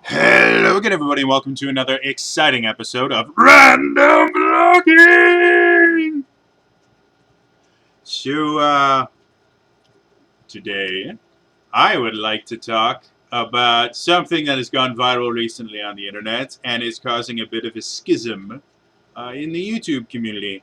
Hello again, everybody. Welcome to another exciting episode of Random Blocking. So, today I would like to talk about something that has gone viral recently on the internet and is causing a bit of a schism in the YouTube community,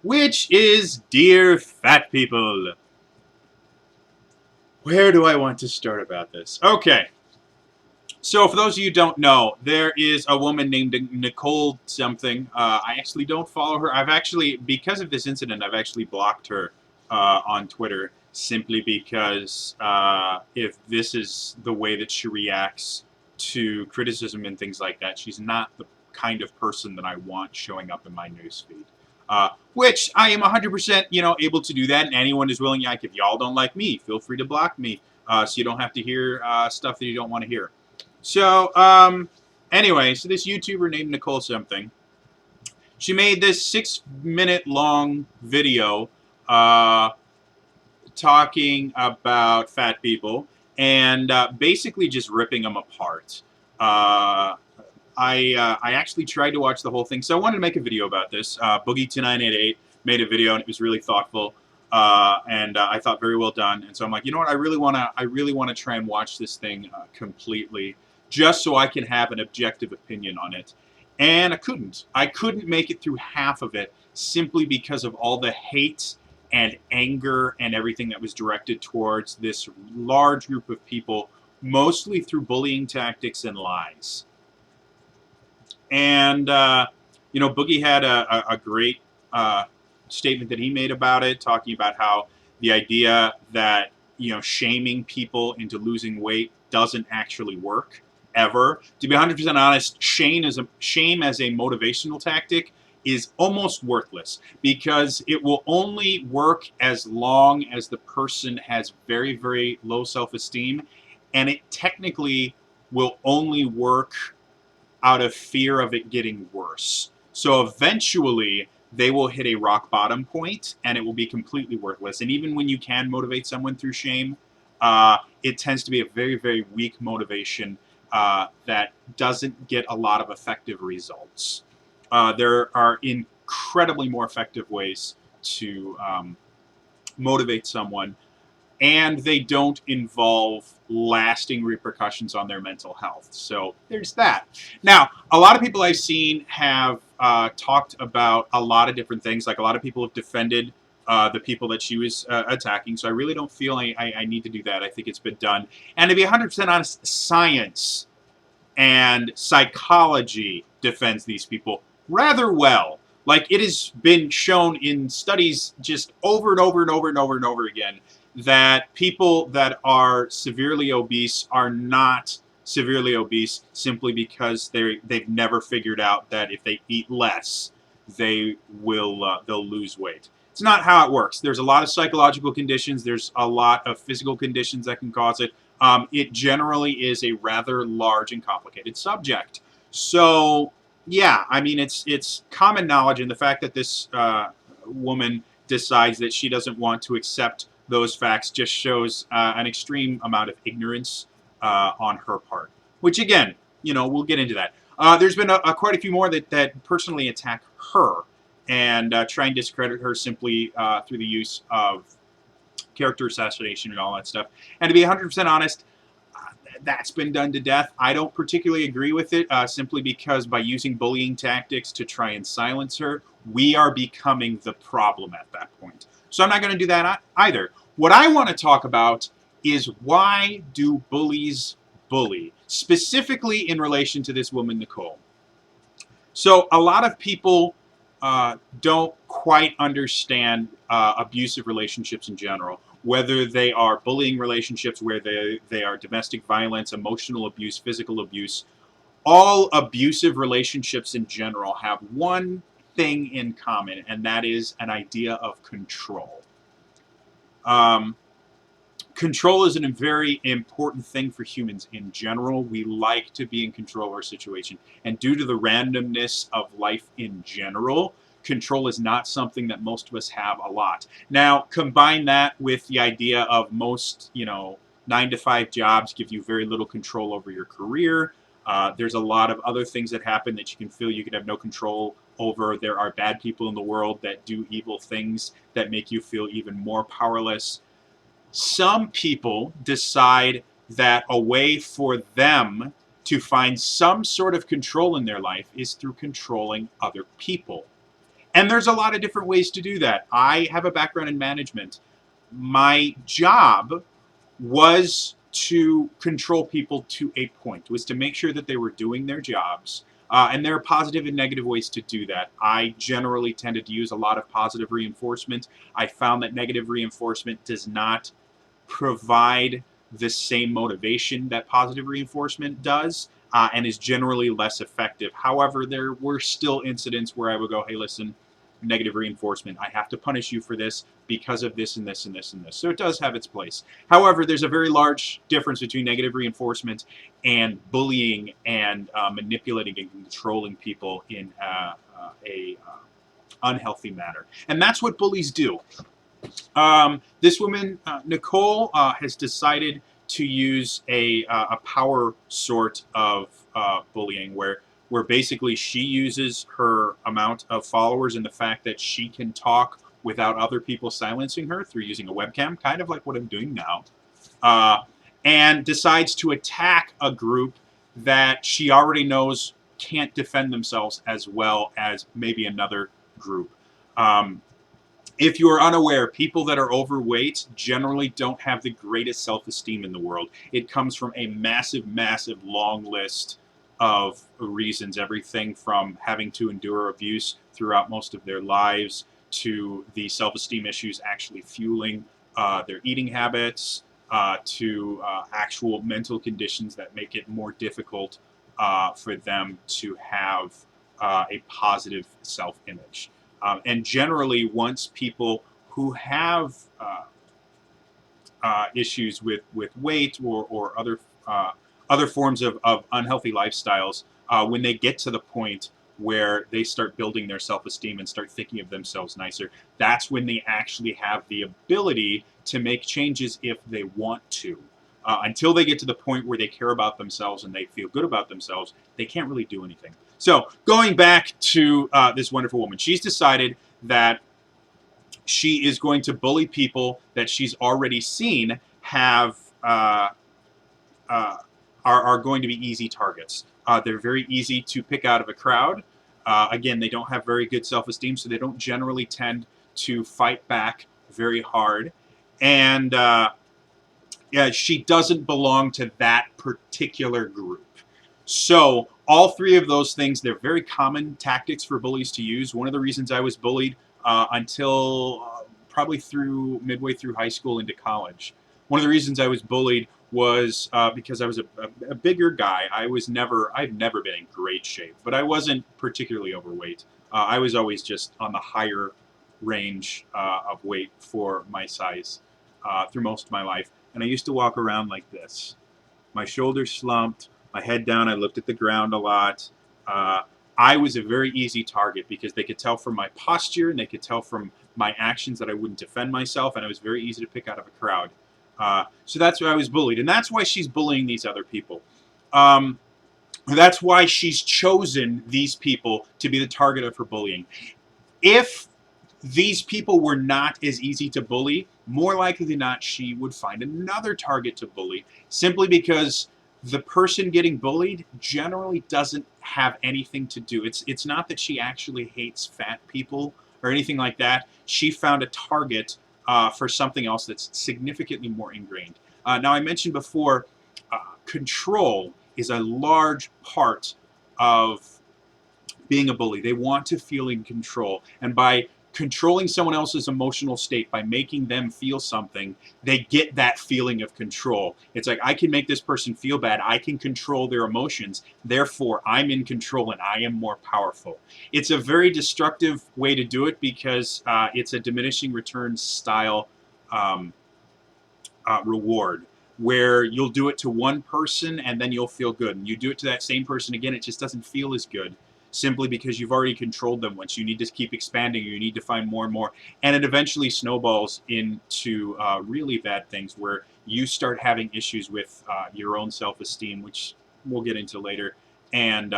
which is Dear Fat People. Where do I want to start about this? Okay. So, for those of you who don't know, there is a woman named Nicole something. I actually don't follow her. I've actually, because of this incident, I've actually blocked her on Twitter simply because if this is the way that she reacts to criticism and things like that, she's not the kind of person that I want showing up in my newsfeed. Which I am 100%, able to do that, and anyone is willing. Like, if y'all don't like me, feel free to block me, so you don't have to hear stuff that you don't want to hear. So, anyway, so this YouTuber named Nicole something, she made this 6-minute long video talking about fat people and basically just ripping them apart. I actually tried to watch the whole thing, so I wanted to make a video about this. Boogie2988 made a video, and it was really thoughtful, and I thought very well done. And so I'm like, you know what? I really want to try and watch this thing completely, just so I can have an objective opinion on it. And I couldn't. I couldn't make it through half of it simply because of all the hate and anger and everything that was directed towards this large group of people, mostly through bullying tactics and lies. And, Boogie had a great statement that he made about it, talking about how the idea that, shaming people into losing weight doesn't actually work, ever. To be 100% honest, shame as a motivational tactic is almost worthless because it will only work as long as the person has very, very low self-esteem, and it technically will only work out of fear of it getting worse. So eventually, they will hit a rock bottom point, and it will be completely worthless. And even when you can motivate someone through shame, it tends to be a very, very weak motivation that doesn't get a lot of effective results. There are incredibly more effective ways to motivate someone, and they don't involve lasting repercussions on their mental health. So there's that. Now, a lot of people I've seen have talked about a lot of different things. Like, a lot of people have defended the people that she was attacking. So I really don't feel I need to do that. I think it's been done. And to be 100% honest, science and psychology defends these people rather well. Like, it has been shown in studies just over and over and over and over and over again that people that are severely obese are not severely obese simply because they've never figured out that if they eat less, they'll lose weight. It's not how it works. There's a lot of psychological conditions. There's a lot of physical conditions that can cause it. It generally is a rather large and complicated subject. So, yeah, I mean, it's common knowledge, and the fact that this woman decides that she doesn't want to accept those facts just shows an extreme amount of ignorance on her part. Which, again, we'll get into that. There's been quite a few more that personally attack her and try and discredit her simply through the use of character assassination and all that stuff. And to be 100% honest, that's been done to death. I don't particularly agree with it, simply because by using bullying tactics to try and silence her, we are becoming the problem at that point. So I'm not going to do that either. What I want to talk about is, why do bullies bully? Specifically in relation to this woman, Nicole. So a lot of people don't quite understand abusive relationships in general, whether they are bullying relationships, where they are domestic violence, emotional abuse, physical abuse. All abusive relationships in general have one thing in common, and that is an idea of control. Control is a very important thing for humans in general. We like to be in control of our situation. And due to the randomness of life in general, control is not something that most of us have a lot. Now, combine that with the idea of most, 9-to-5 jobs give you very little control over your career. There's a lot of other things that happen that you can feel you can have no control over. There are bad people in the world that do evil things that make you feel even more powerless. Some people decide that a way for them to find some sort of control in their life is through controlling other people. And there's a lot of different ways to do that. I have a background in management. My job was to control people to a point, was to make sure that they were doing their jobs. And there are positive and negative ways to do that. I generally tended to use a lot of positive reinforcement. I found that negative reinforcement does not provide the same motivation that positive reinforcement does, and is generally less effective. However, there were still incidents where I would go, hey, listen, negative reinforcement, I have to punish you for this because of this and this and this and this. So it does have its place. However, there's a very large difference between negative reinforcement and bullying and manipulating and controlling people in a unhealthy manner. And that's what bullies do. This woman, Nicole, has decided to use a power sort of bullying where basically she uses her amount of followers and the fact that she can talk without other people silencing her through using a webcam, kind of like what I'm doing now, and decides to attack a group that she already knows can't defend themselves as well as maybe another group. If you're unaware, people that are overweight generally don't have the greatest self-esteem in the world. It comes from a massive, massive long list of reasons, everything from having to endure abuse throughout most of their lives to the self-esteem issues actually fueling their eating habits, to actual mental conditions that make it more difficult for them to have a positive self-image. And generally, once people who have issues with weight or other forms of unhealthy lifestyles, when they get to the point where they start building their self-esteem and start thinking of themselves nicer, that's when they actually have the ability to make changes if they want to. Until they get to the point where they care about themselves and they feel good about themselves, they can't really do anything. So going back to this wonderful woman, she's decided that she is going to bully people that she's already seen have are going to be easy targets. They're very easy to pick out of a crowd. Again, they don't have very good self-esteem, so they don't generally tend to fight back very hard. And yeah, she doesn't belong to that particular group. So all three of those things, they're very common tactics for bullies to use. One of the reasons I was bullied until probably midway through high school into college. One of the reasons I was bullied was because I was a bigger guy. I've never been in great shape, but I wasn't particularly overweight. I was always just on the higher range of weight for my size through most of my life. And I used to walk around like this. My shoulders slumped, my head down, I looked at the ground a lot. I was a very easy target because they could tell from my posture and they could tell from my actions that I wouldn't defend myself, and I was very easy to pick out of a crowd. So that's why I was bullied, and that's why she's bullying these other people. That's why she's chosen these people to be the target of her bullying. If these people were not as easy to bully, more likely than not, she would find another target to bully, simply because the person getting bullied generally doesn't have anything to do. It's not that she actually hates fat people or anything like that. She found a target for something else that's significantly more ingrained. Now, I mentioned before, control is a large part of being a bully. They want to feel in control. And by controlling someone else's emotional state, by making them feel something, they get that feeling of control. It's like, I can make this person feel bad. I can control their emotions. Therefore, I'm in control and I am more powerful. It's a very destructive way to do it because it's a diminishing returns style reward, where you'll do it to one person and then you'll feel good. And you do it to that same person again, it just doesn't feel as good, simply because you've already controlled them once. You need to keep expanding, you need to find more and more. And it eventually snowballs into really bad things where you start having issues with your own self-esteem, which we'll get into later, and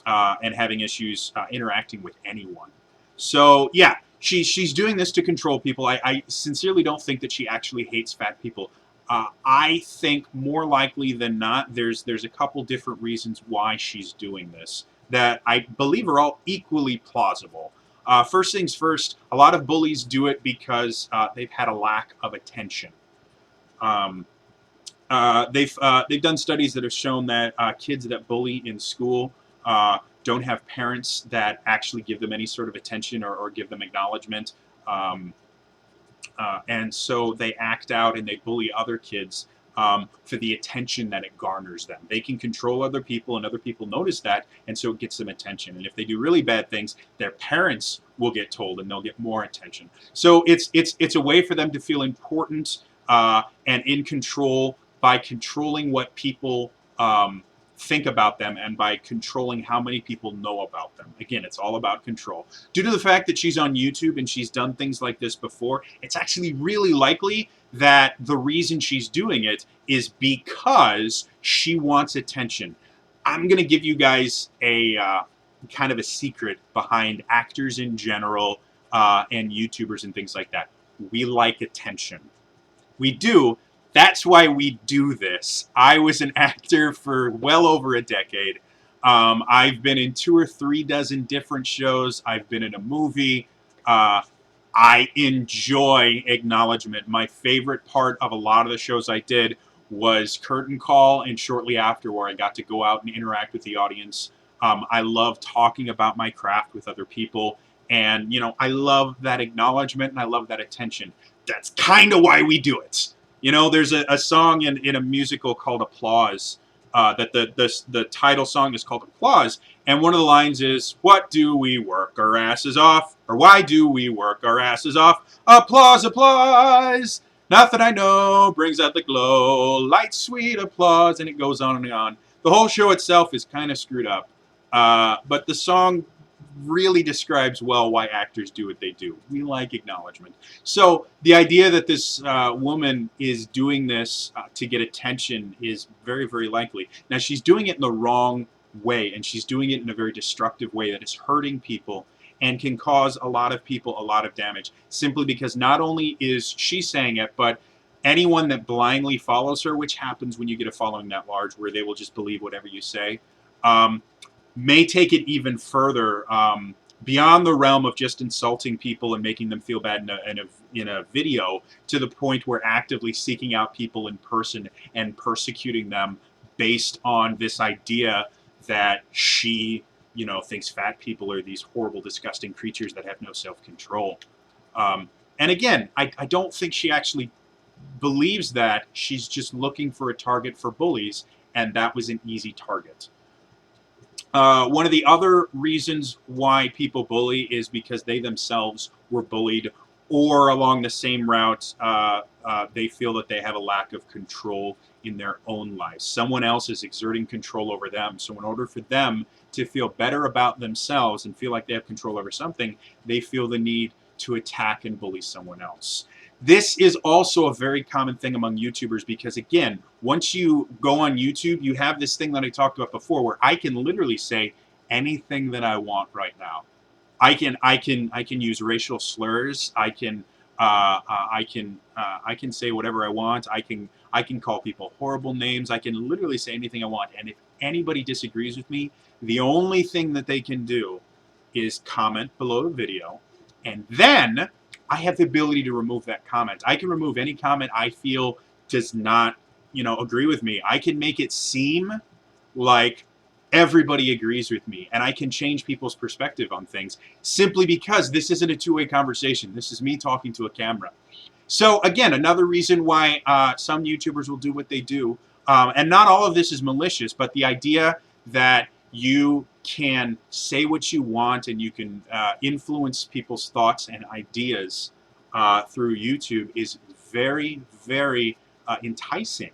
having issues interacting with anyone. So yeah, she's doing this to control people. I sincerely don't think that she actually hates fat people. I think more likely than not, there's a couple different reasons why she's doing this that I believe are all equally plausible. First things first, a lot of bullies do it because they've had a lack of attention. Um, they've done studies that have shown that kids that bully in school don't have parents that actually give them any sort of attention or give them acknowledgement. Um, and so they act out and they bully other kids for the attention that it garners them. They can control other people, and other people notice that, and so it gets them attention. And if they do really bad things, their parents will get told, and they'll get more attention. So it's a way for them to feel important and in control by controlling what people think about them and by controlling how many people know about them. Again, it's all about control. Due to the fact that she's on YouTube and she's done things like this before, it's actually really likely that the reason she's doing it is because she wants attention. I'm going to give you guys a kind of a secret behind actors in general and YouTubers and things like that. We like attention. We do. That's why we do this. I was an actor for well over a decade. I've been in 2 or 3 dozen different shows. I've been in a movie. I enjoy acknowledgement. My favorite part of a lot of the shows I did was curtain call and shortly after, where I got to go out and interact with the audience. I love talking about my craft with other people. And, I love that acknowledgement and I love that attention. That's kind of why we do it. There's a song in a musical called Applause, that the title song is called Applause, and one of the lines is, "What do we work our asses off? Or why do we work our asses off? Applause, applause! Not that I know brings out the glow, light, sweet applause," and it goes on and on. The whole show itself is kind of screwed up, but the song really describes well why actors do what they do. We like acknowledgement. So the idea that this woman is doing this to get attention is very, very likely. Now, she's doing it in the wrong way, and she's doing it in a very destructive way that is hurting people and can cause a lot of people a lot of damage, simply because not only is she saying it, but anyone that blindly follows her, which happens when you get a following that large, where they will just believe whatever you say, may take it even further beyond the realm of just insulting people and making them feel bad in a video, to the point where actively seeking out people in person and persecuting them based on this idea that she, thinks fat people are these horrible, disgusting creatures that have no self-control. And again, I don't think she actually believes that. She's just looking for a target for bullies, and that was an easy target. One of the other reasons why people bully is because they themselves were bullied, or along the same route, they feel that they have a lack of control in their own lives. Someone else is exerting control over them. So in order for them to feel better about themselves and feel like they have control over something, they feel the need to attack and bully someone else. This is also a very common thing among YouTubers because, again, once you go on YouTube, you have this thing that I talked about before, where I can literally say anything that I want right now. I can use racial slurs. I can say whatever I want. I can call people horrible names. I can literally say anything I want. And if anybody disagrees with me, the only thing that they can do is comment below the video, and then I have the ability to remove that comment. I can remove any comment I feel does not, agree with me. I can make it seem like everybody agrees with me, and I can change people's perspective on things simply because this isn't a two-way conversation. This is me talking to a camera. So again, another reason why some YouTubers will do what they do, and not all of this is malicious, but the idea that you can say what you want and you can influence people's thoughts and ideas through YouTube is very, very enticing.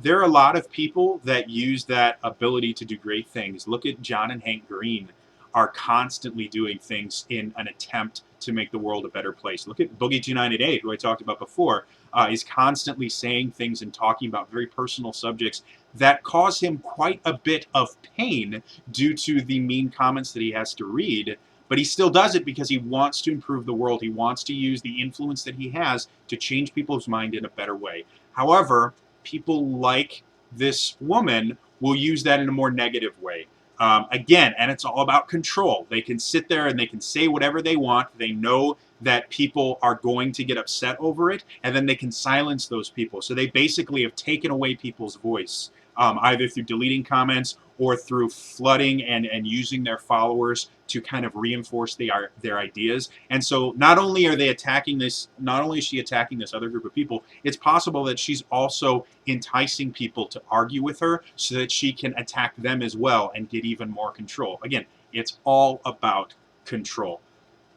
There are a lot of people that use that ability to do great things. Look at John and Hank Green, are constantly doing things in an attempt to make the world a better place. Look at Boogie 298, who I talked about before, is constantly saying things and talking about very personal subjects that cause him quite a bit of pain due to the mean comments that he has to read. But he still does it because he wants to improve the world. He wants to use the influence that he has to change people's mind in a better way. However, people like this woman will use that in a more negative way. Again, and it's all about control. They can sit there and they can say whatever they want. They know that people are going to get upset over it, and then they can silence those people. So they basically have taken away people's voice, either through deleting comments or through flooding and using their followers to kind of reinforce their ideas. And so not only are they attacking this, not only is she attacking this other group of people, it's possible that she's also enticing people to argue with her so that she can attack them as well and get even more control. Again, it's all about control.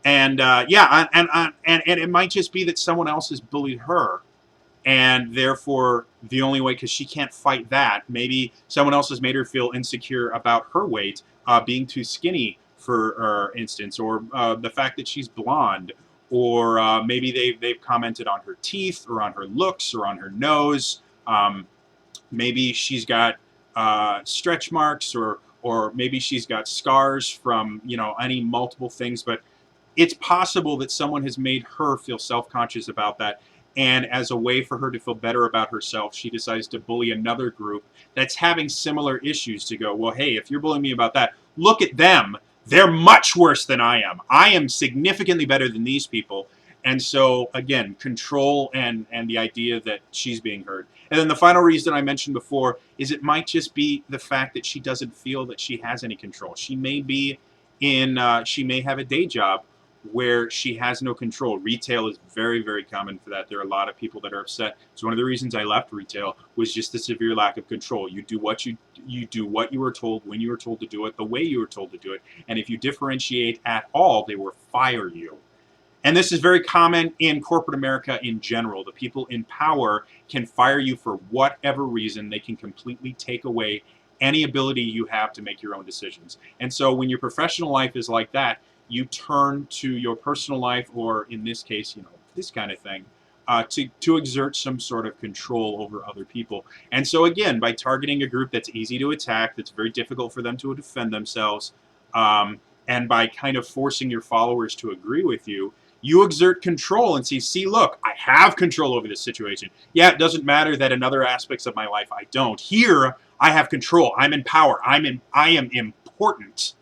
And yeah, and it might just be that someone else has bullied her, and therefore the only way, because she can't fight that, maybe someone else has made her feel insecure about her weight, being too skinny, for instance, or the fact that she's blonde, or maybe they've commented on her teeth, or on her looks, or on her nose. Maybe she's got stretch marks, or maybe she's got scars from any multiple things, but it's possible that someone has made her feel self-conscious about that. And as a way for her to feel better about herself, she decides to bully another group that's having similar issues to go, well, hey, if you're bullying me about that, look at them. They're much worse than I am. I am significantly better than these people. And so, again, control and the idea that she's being heard. And then the final reason I mentioned before is it might just be the fact that she doesn't feel that she has any control. She may be she may have a day job where she has no control. Retail is very, very common for that. There are a lot of people that are upset. So one of the reasons I left retail was just the severe lack of control. You do what you do what you were told, when you were told to do it, the way you were told to do it. And if you differentiate at all, they will fire you. And this is very common in corporate America in general. The people in power can fire you for whatever reason. They can completely take away any ability you have to make your own decisions. And so when your professional life is like that, you turn to your personal life, or in this case, this kind of thing, to exert some sort of control over other people. And so again, by targeting a group that's easy to attack, that's very difficult for them to defend themselves, and by kind of forcing your followers to agree with you, you exert control and see, look, I have control over this situation. Yeah, it doesn't matter that in other aspects of my life I don't. Here, I have control. I'm in power. I am important.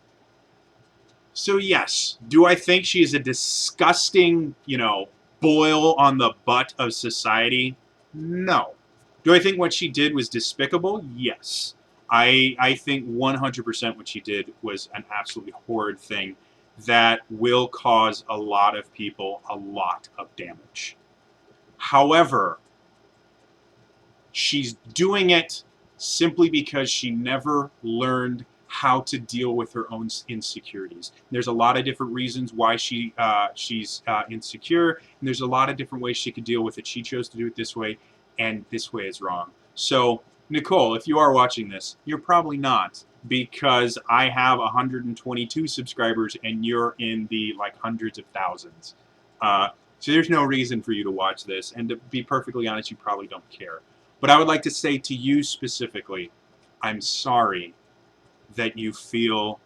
So yes, do I think she is a disgusting, boil on the butt of society? No. Do I think what she did was despicable? Yes. I think 100% what she did was an absolutely horrid thing that will cause a lot of people a lot of damage. However, she's doing it simply because she never learned how to deal with her own insecurities. There's a lot of different reasons why she's insecure, and there's a lot of different ways she could deal with it. She chose to do it this way, and this way is wrong. So, Nicole, if you are watching this, you're probably not, because I have 122 subscribers, and you're in the hundreds of thousands. So there's no reason for you to watch this, and to be perfectly honest, you probably don't care. But I would like to say to you specifically, I'm sorry that you feel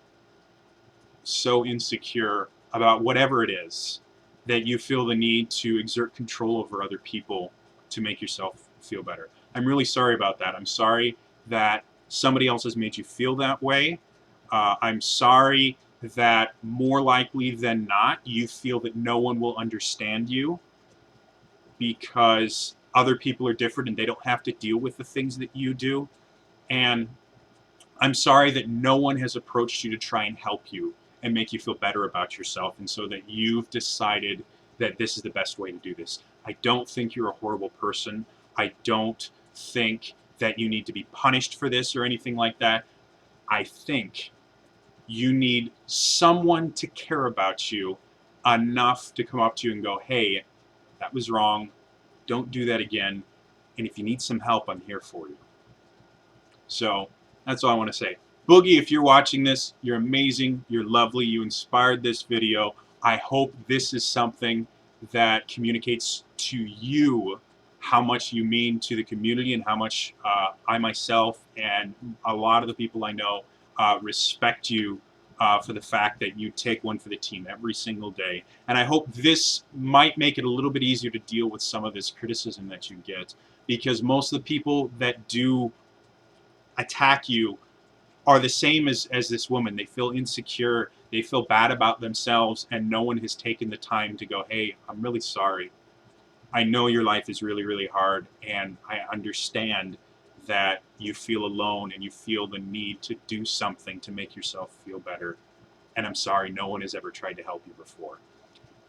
so insecure about whatever it is, that you feel the need to exert control over other people to make yourself feel better. I'm really sorry about that. I'm sorry that somebody else has made you feel that way. I'm sorry that more likely than not, you feel that no one will understand you because other people are different and they don't have to deal with the things that you do. And I'm sorry that no one has approached you to try and help you and make you feel better about yourself, and so that you've decided that this is the best way to do this. I don't think you're a horrible person. I don't think that you need to be punished for this or anything like that. I think you need someone to care about you enough to come up to you and go, hey, that was wrong. Don't do that again. And if you need some help, I'm here for you. So that's all I want to say. Boogie, if you're watching this, you're amazing. You're lovely. You inspired this video. I hope this is something that communicates to you how much you mean to the community and how much I myself and a lot of the people I know respect you for the fact that you take one for the team every single day. And I hope this might make it a little bit easier to deal with some of this criticism that you get, because most of the people that do attack you are the same as this woman. They feel insecure, they feel bad about themselves, and no one has taken the time to go, hey, I'm really sorry. I know your life is really, really hard, and I understand that you feel alone and you feel the need to do something to make yourself feel better. And I'm sorry, no one has ever tried to help you before.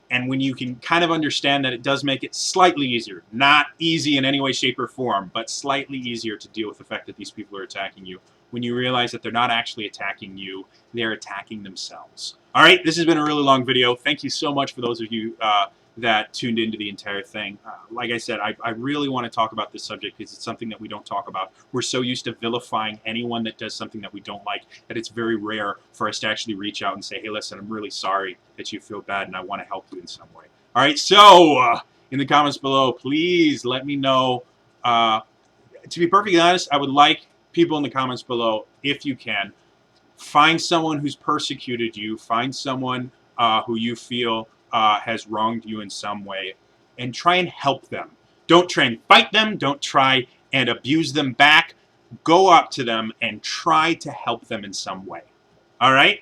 And when you can kind of understand that, it does make it slightly easier. Not easy in any way, shape, or form, but slightly easier to deal with the fact that these people are attacking you. When you realize that they're not actually attacking you, they're attacking themselves. All right, this has been a really long video. Thank you so much for those of you that tuned into the entire thing. Like I said, I really want to talk about this subject because it's something that we don't talk about. We're so used to vilifying anyone that does something that we don't like that it's very rare for us to actually reach out and say, hey, listen, I'm really sorry that you feel bad and I want to help you in some way. All right, so in the comments below, please let me know. To be perfectly honest, I would like people in the comments below, if you can, find someone who's persecuted you, find someone who you feel has wronged you in some way, and try and help them. Don't try and fight them. Don't try and abuse them back. Go up to them and try to help them in some way. All right?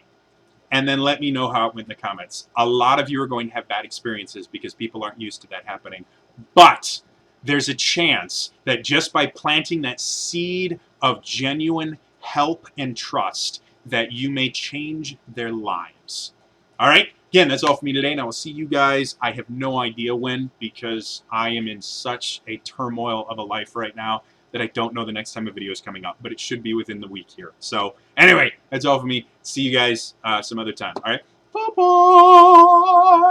And then let me know how it went in the comments. A lot of you are going to have bad experiences because people aren't used to that happening. But there's a chance that just by planting that seed of genuine help and trust, that you may change their lives. All right? Again, that's all for me today, and I will see you guys. I have no idea when, because I am in such a turmoil of a life right now that I don't know the next time a video is coming up, but it should be within the week here. So anyway, that's all for me. See you guys some other time. All right? Bye-bye.